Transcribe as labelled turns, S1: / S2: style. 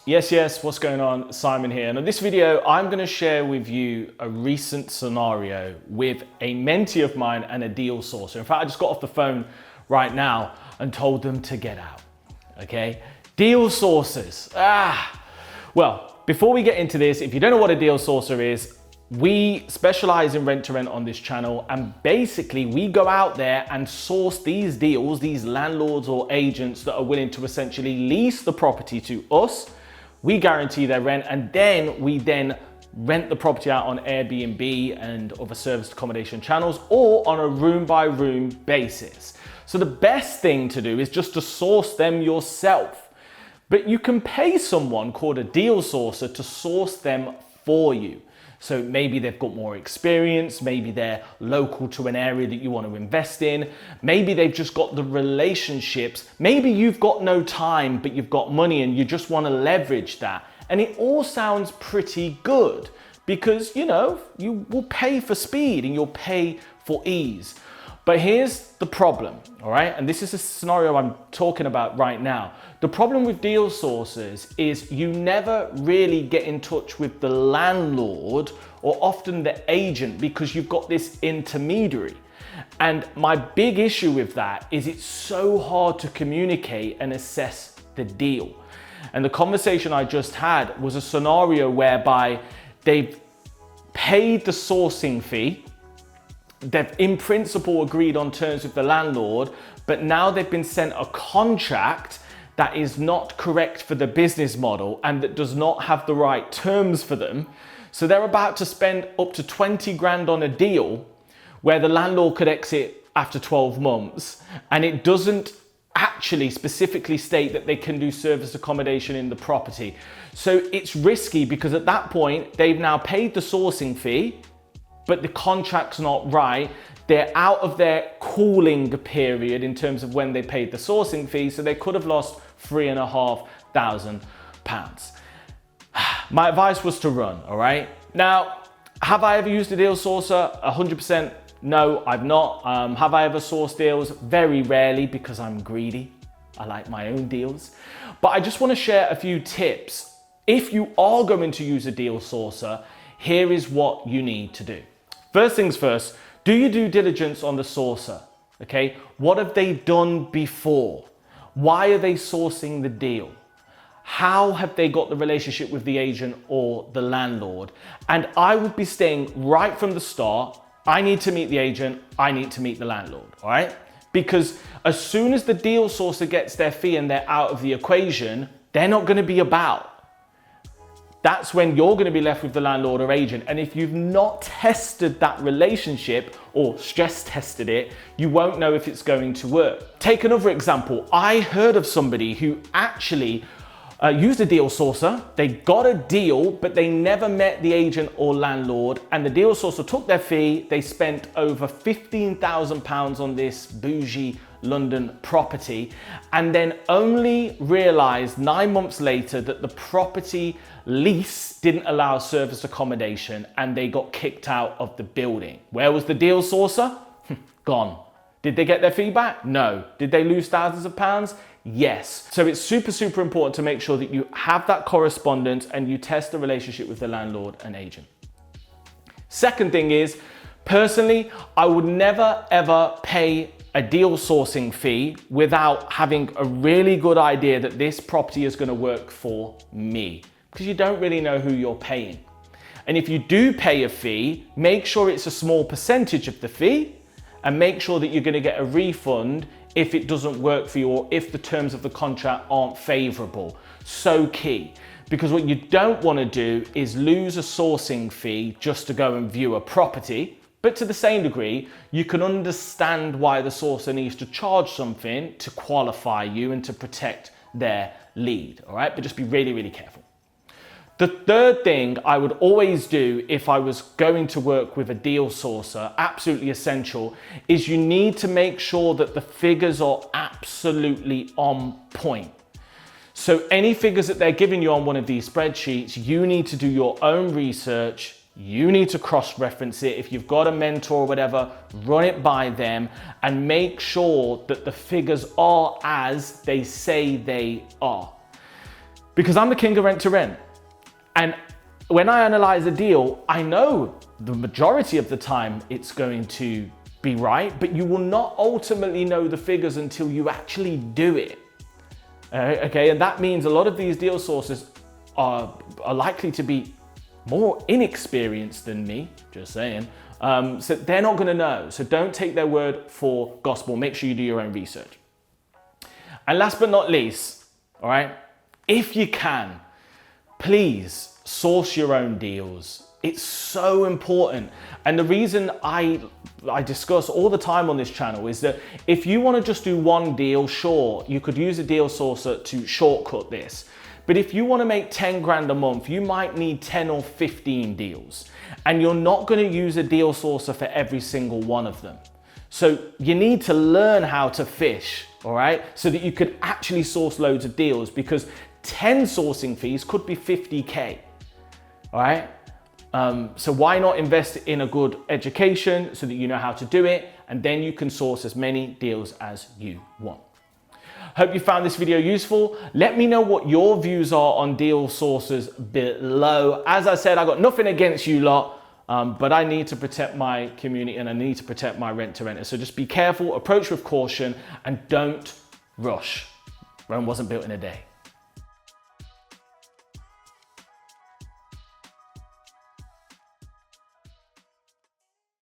S1: Yes, what's going on? Simon here. And in this video, I'm going to share with you a recent scenario with a mentee of mine and a deal sourcer. In fact, I just got off the phone right now and told them to get out. Okay? Deal sourcers. Well, before we get into this, if you don't know what a deal sourcer is, we specialize in rent to rent on this channel, and basically we go out there and source these deals, these landlords or agents that are willing to essentially lease the property to us. We guarantee their rent, and then we rent the property out on Airbnb and other serviced accommodation channels, or on a room by room basis. So the best thing to do is just to source them yourself. But you can pay someone called a deal sourcer to source them for you. So maybe they've got more experience, maybe they're local to an area that you want to invest in, maybe they've just got the relationships, maybe you've got no time but you've got money and you just want to leverage that. And it all sounds pretty good because, you know, you will pay for speed and you'll pay for ease. But here's the problem, all right? And this is a scenario I'm talking about right now. The problem with deal sourcers is you never really get in touch with the landlord or often the agent because you've got this intermediary. And my big issue with that is it's so hard to communicate and assess the deal. And the conversation I just had was a scenario whereby they've paid the sourcing fee. They've in principle agreed on terms with the landlord, but now they've been sent a contract that is not correct for the business model and that does not have the right terms for them. So they're about to spend up to 20 grand on a deal where the landlord could exit after 12 months. And it doesn't actually specifically state that they can do service accommodation in the property. So it's risky because at that point, they've now paid the sourcing fee, but the contract's not right. They're out of their cooling period in terms of when they paid the sourcing fee, so they could have lost £3,500. My advice was to run, all right? Now, have I ever used a deal sourcer? 100% no, I've not. Have I ever sourced deals? Very rarely because I'm greedy. I like my own deals. But I just want to share a few tips. If you are going to use a deal sourcer, here is what you need to do. First things first, do your due diligence on the sourcer, okay? What have they done before? Why are they sourcing the deal? How have they got the relationship with the agent or the landlord? And I would be saying right from the start, I need to meet the agent, I need to meet the landlord, all right? Because as soon as the deal sourcer gets their fee and they're out of the equation, they're not gonna be about. That's when you're going to be left with the landlord or agent. And if you've not tested that relationship or stress tested it, you won't know if it's going to work. Take another example. I heard of somebody who actually used a deal sourcer. They got a deal, but they never met the agent or landlord. And the deal sourcer took their fee. They spent over £15,000 on this bougie London property, and then only realized 9 months later that the property lease didn't allow service accommodation and they got kicked out of the building. Where was the deal sourcer? Gone. Did they get their fee back? No. Did they lose thousands of pounds? Yes. So it's super important to make sure that you have that correspondence and you test the relationship with the landlord and agent. Second thing is, personally, I would never ever pay a deal sourcing fee without having a really good idea that this property is going to work for me, because you don't really know who you're paying. And if you do pay a fee, make sure it's a small percentage of the fee and make sure that you're going to get a refund if it doesn't work for you or if the terms of the contract aren't favorable. So key, because what you don't want to do is lose a sourcing fee just to go and view a property. But to the same degree, you can understand why the sourcer needs to charge something to qualify you and to protect their lead, all right? But just be really careful. The third thing I would always do if I was going to work with a deal sourcer, absolutely essential, is you need to make sure that the figures are absolutely on point. So any figures that they're giving you on one of these spreadsheets, you need to do your own research. You need to cross-reference it. If you've got a mentor or whatever, run it by them and make sure that the figures are as they say they are. because I'm the king of rent to rent. And when I analyze a deal, I know the majority of the time it's going to be right, but you will not ultimately know the figures until you actually do it. Okay, and that means a lot of these deal sources are likely to be more inexperienced than me, just saying. So they're not gonna know. So don't take their word for gospel. Make sure you do your own research. And last but not least, all right, if you can, please source your own deals. It's so important. And the reason I discuss all the time on this channel is that if you want to just do one deal, sure, you could use a deal sourcer to shortcut this. But if you want to make 10 grand a month, you might need 10 or 15 deals. And you're not going to use a deal sourcer for every single one of them. So you need to learn how to fish, all right? So that you could actually source loads of deals, because 10 sourcing fees could be 50K, all right? So why not invest in a good education so that you know how to do it, and then you can source as many deals as you want. Hope you found this video useful. Let me know what your views are on deal sources below. As I said, I got nothing against you lot, but I need to protect my community and I need to protect my rent-to-renters. So just be careful, approach with caution, and don't rush. Rome wasn't built in a day.